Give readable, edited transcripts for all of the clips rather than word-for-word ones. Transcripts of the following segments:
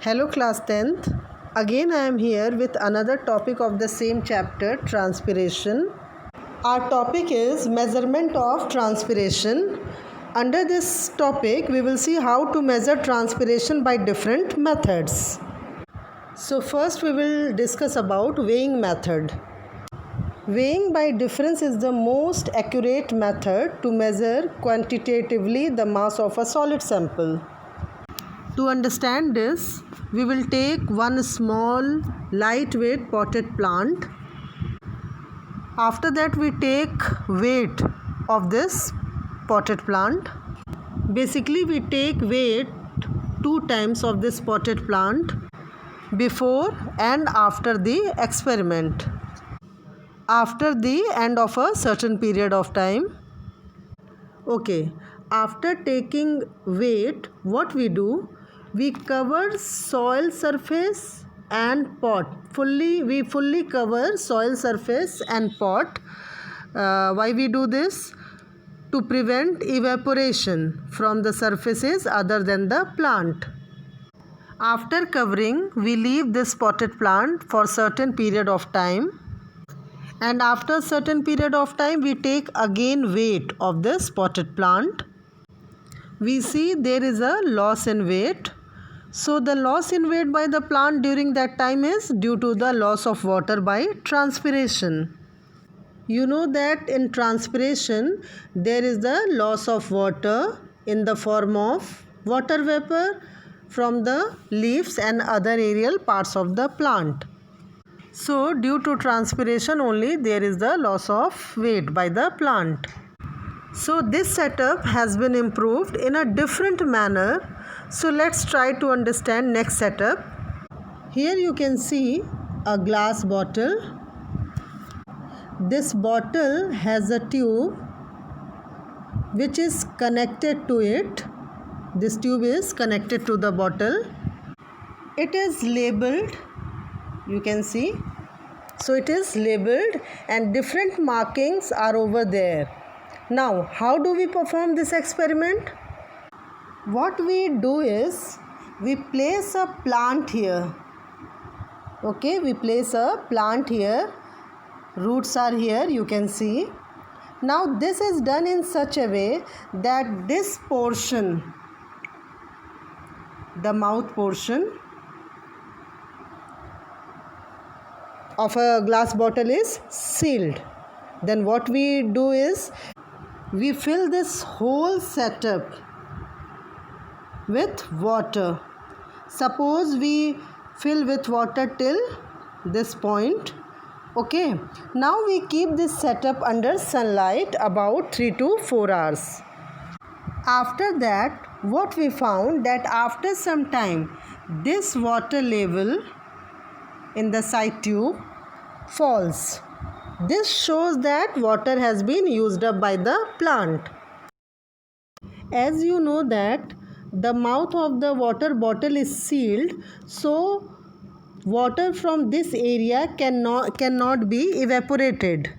Hello class 10th. Again I am here with another topic of the same chapter, transpiration. Our topic is measurement of transpiration. Under this topic we will see how to measure transpiration by different methods. So first we will discuss about weighing method. Weighing by difference is the most accurate method to measure quantitatively the mass of a solid sample. To understand this, we will take one small lightweight potted plant. After that we take weight of this potted plant. Basically we take weight 2 times of this potted plant before and after the experiment. After the end of a certain period of time. Okay, after taking weight, what we do? We cover soil surface and pot. We fully cover soil surface and pot. Why we do this? To prevent evaporation from the surfaces other than the plant. After covering, we leave this potted plant for certain period of time. And after certain period of time, we take again weight of this potted plant. We see there is a loss in weight. So the loss in weight by the plant during that time is due to the loss of water by transpiration. You know that in transpiration there is the loss of water in the form of water vapor from the leaves and other aerial parts of the plant. So due to transpiration only there is the loss of weight by the plant. So this setup has been improved in a different manner. So let's try to understand next setup. Here you can see a glass bottle. This bottle has a tube which is connected to it. This tube is connected to the bottle. It is labeled, you can see. So it is labeled and different markings are over there. Now, how do we perform this experiment? What we do is, we place a plant here. Okay, we place a plant here. Roots are here, you can see. Now, this is done in such a way that this portion, the mouth portion of a glass bottle is sealed. Then what we do is, we fill this whole setup with water. Suppose we fill with water till this point. Okay. Now we keep this setup under sunlight about 3 to 4 hours. After that, what we found that after some time, this water level in the side tube falls. This shows that water has been used up by the plant. As you know that the mouth of the water bottle is sealed, so water from this area cannot be evaporated.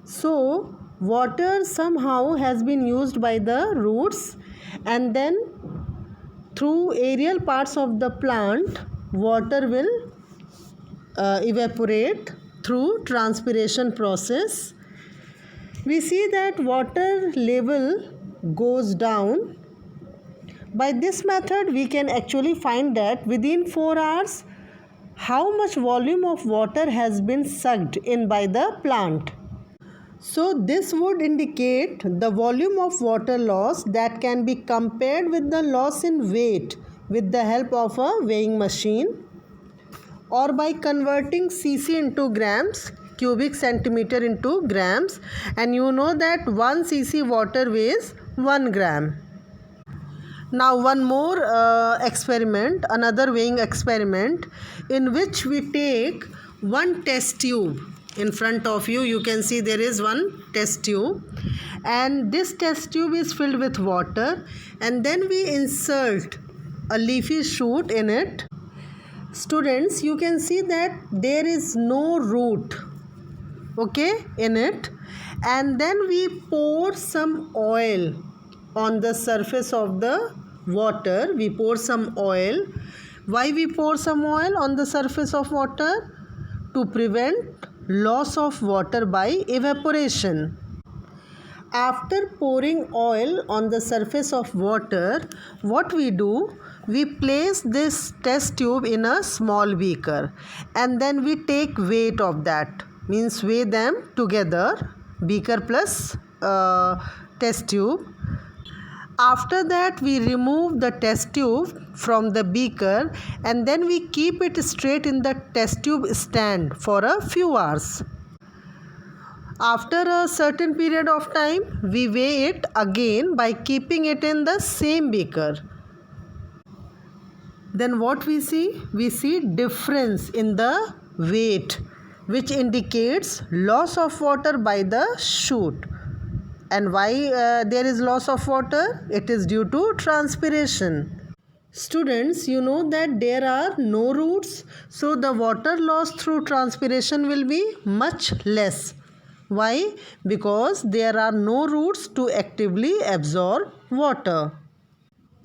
So water somehow has been used by the roots, and then through aerial parts of the plant, water will evaporate through transpiration process. We see that water level goes down. By this method we can actually find that within 4 hours how much volume of water has been sucked in by the plant. So this would indicate the volume of water loss that can be compared with the loss in weight with the help of a weighing machine, or by converting cc into grams, cubic centimeter into grams, and you know that 1 cc water weighs 1 gram. Now one more experiment, another weighing experiment, in which we take one test tube. In front of you, you can see there is one test tube, and this test tube is filled with water, and then we insert a leafy shoot in it. Students, you can see that there is no root, okay, in it, and then we pour some oil on the surface of the water. We pour some oil Why we pour some oil on the surface of water? To prevent loss of water by evaporation. After pouring oil on the surface of water, what we do? We place this test tube in a small beaker and then we take weight of that. Means weigh them together, beaker plus test tube. After that we remove the test tube from the beaker and then we keep it straight in the test tube stand for a few hours. After a certain period of time, we weigh it again by keeping it in the same beaker. Then what we see? We see difference in the weight, which indicates loss of water by the shoot. And why there is loss of water? It is due to transpiration. Students, you know that there are no roots, so the water loss through transpiration will be much less. Why? Because there are no roots to actively absorb water.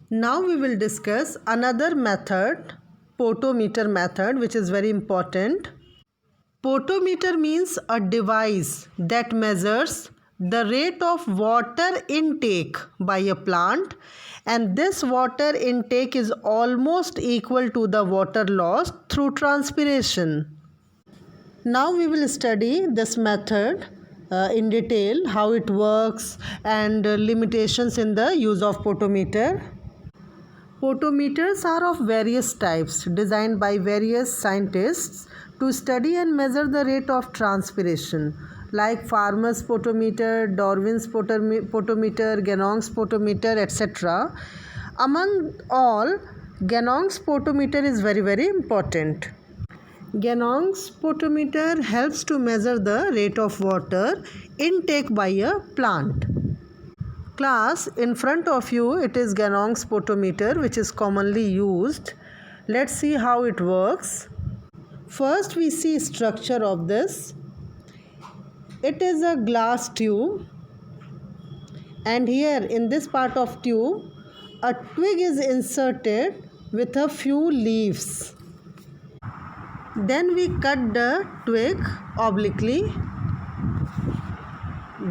Now we will discuss another method, potometer method, which is very important. Potometer means a device that measures the rate of water intake by a plant, and this water intake is almost equal to the water loss through transpiration. Now we will study this method in detail, how it works and limitations in the use of potometer. Potometers are of various types designed by various scientists to study and measure the rate of transpiration, like Farmer's potometer, Darwin's potometer, Ganong's potometer, etc. Among all, Ganong's potometer is very important. Ganong's potometer helps to measure the rate of water intake by a plant. Class, in front of you it is Ganong's potometer, which is commonly used. Let's see how it works. First we see structure of this. It is a glass tube, and here in this part of tube a twig is inserted with a few leaves. Then we cut the twig obliquely.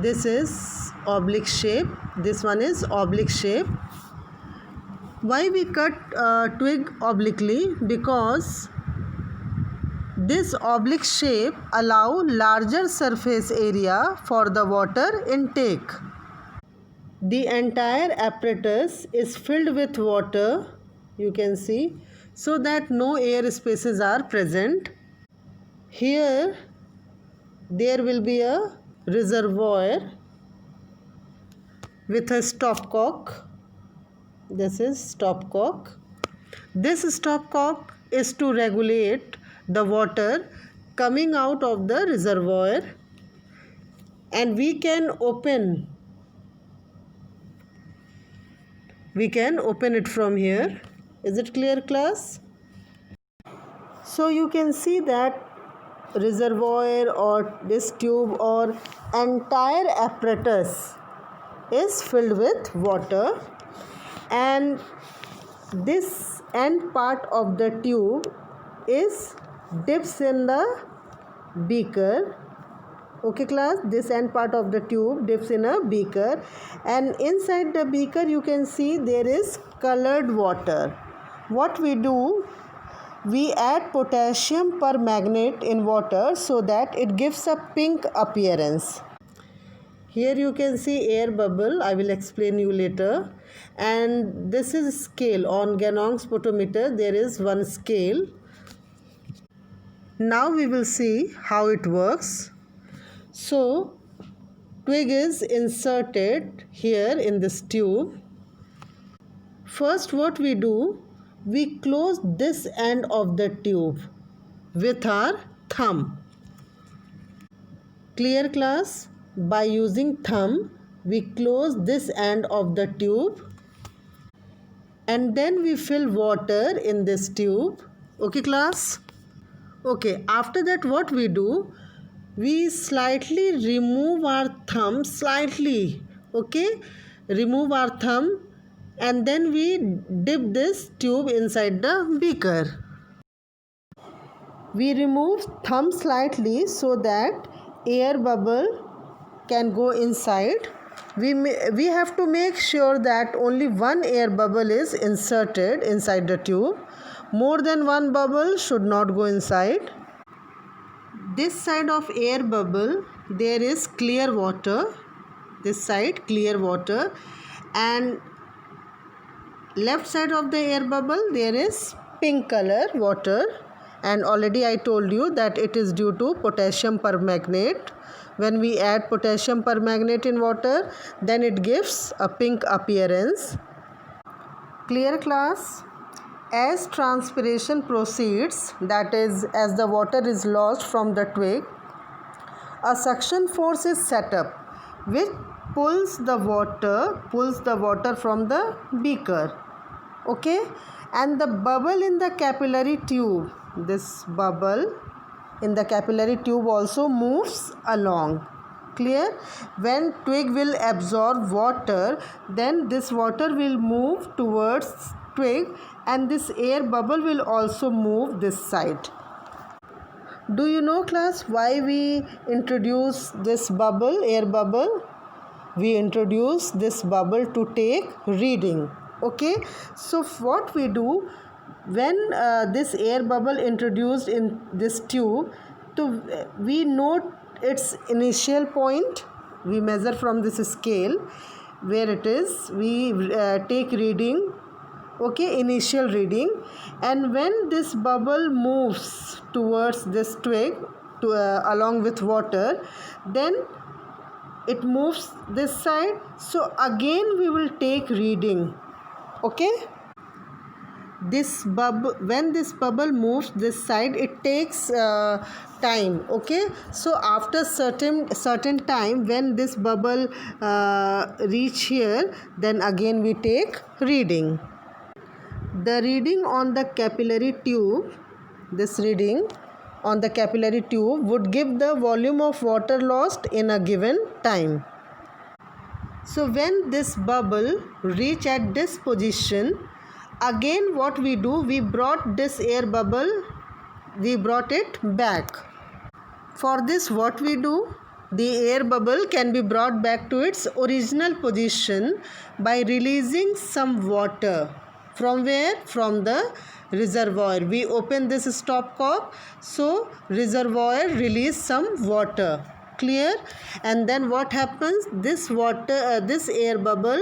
This is oblique shape. This one is oblique shape. Why we cut twig obliquely? Because this oblique shape allow larger surface area for the water intake. The entire apparatus is filled with water, you can see, so that no air spaces are present. Here there will be a reservoir with a stopcock. This is stopcock. This stopcock is to regulate the water coming out of the reservoir, and we can open it from here. Is it clear, class? So you can see that reservoir or this tube or entire apparatus is filled with water, and this end part of the tube is dips in the beaker. Okay class, this end part of the tube dips in a beaker, and inside the beaker you can see there is colored water. What we do, we add potassium permanganate in water so that it gives a pink appearance. Here you can see air bubble, I will explain you later. And this is scale. On Ganong's potometer there is one scale. Now we will see how it works. So twig is inserted here in this tube. First what we do, we close this end of the tube with our thumb. Clear class? By using thumb we close this end of the tube, and then we fill water in this tube. Okay class? Okay, after that what we do, we slightly remove our thumb, remove our thumb and then we dip this tube inside the beaker. We remove thumb slightly so that air bubble can go inside. We have to make sure that only one air bubble is inserted inside the tube. More than one bubble should not go inside. This side of air bubble there is clear water. This side clear water, and left side of the air bubble there is pink color water, and already I told you that it is due to potassium permanganate. When we add potassium permanganate in water, then it gives a pink appearance. Clear class? As transpiration proceeds, that is, as the water is lost from the twig, a suction force is set up which pulls the water from the beaker. Okay, and the bubble in the capillary tube, this bubble in the capillary tube also moves along. Clear? When twig will absorb water, then this water will move towards twig, and this air bubble will also move this side. Do you know, class, why we introduce this bubble, air bubble? We introduce this bubble to take reading. Okay, so what we do when this air bubble introduced in this tube, we note its initial point. We measure from this scale where it is. We take reading. Okay, initial reading, and when this bubble moves towards this twig along with water, then it moves this side, so again we will take reading. Okay, when this bubble moves this side, it takes time. Okay, so after certain time, when this bubble reach here, then again we take reading. The reading on the capillary tube, this reading on the capillary tube would give the volume of water lost in a given time. So when this bubble reach at this position, again what we do, we brought this air bubble, we brought it back. For this what we do, the air bubble can be brought back to its original position by releasing some water. From where? From the reservoir. We open this stopcock, so reservoir release some water. Clear? And then what happens? This air bubble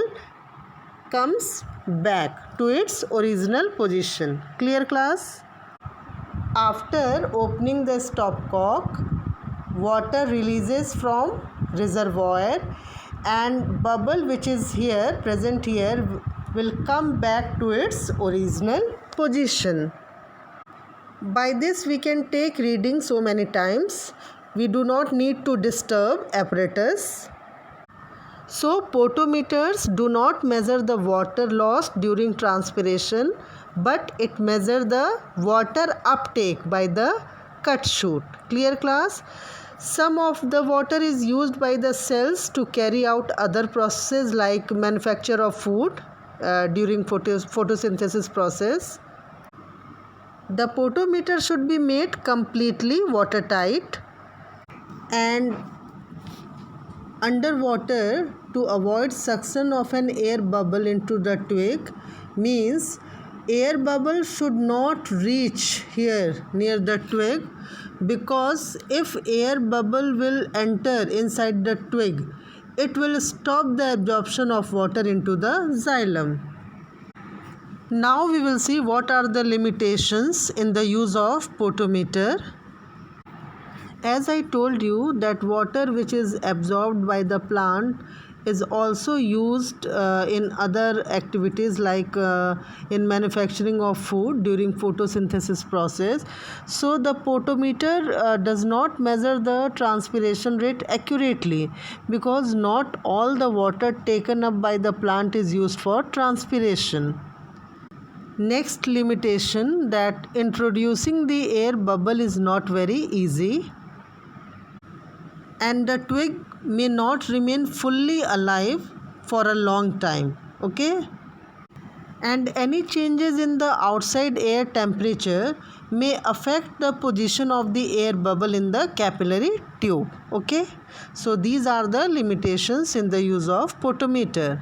comes back to its original position. Clear, class? After opening the stopcock, water releases from reservoir, and bubble which is here, present here, will come back to its original position. By this we can take reading so many times. We do not need to disturb apparatus. So potometers do not measure the water lost during transpiration, but it measures the water uptake by the cut shoot. Clear, class? Some of the water is used by the cells to carry out other processes like manufacture of food during photosynthesis process. The potometer should be made completely watertight and underwater to avoid suction of an air bubble into the twig. Means air bubble should not reach here near the twig, because if air bubble will enter inside the twig, it will stop the absorption of water into the xylem. Now we will see what are the limitations in the use of potometer. As I told you that water which is absorbed by the plant is also used in other activities like in manufacturing of food during photosynthesis process. So the potometer does not measure the transpiration rate accurately, because not all the water taken up by the plant is used for transpiration. Next limitation, that introducing the air bubble is not very easy, and the twig may not remain fully alive for a long time. Okay, and any changes in the outside air temperature may affect the position of the air bubble in the capillary tube. Okay, so these are the limitations in the use of potometer.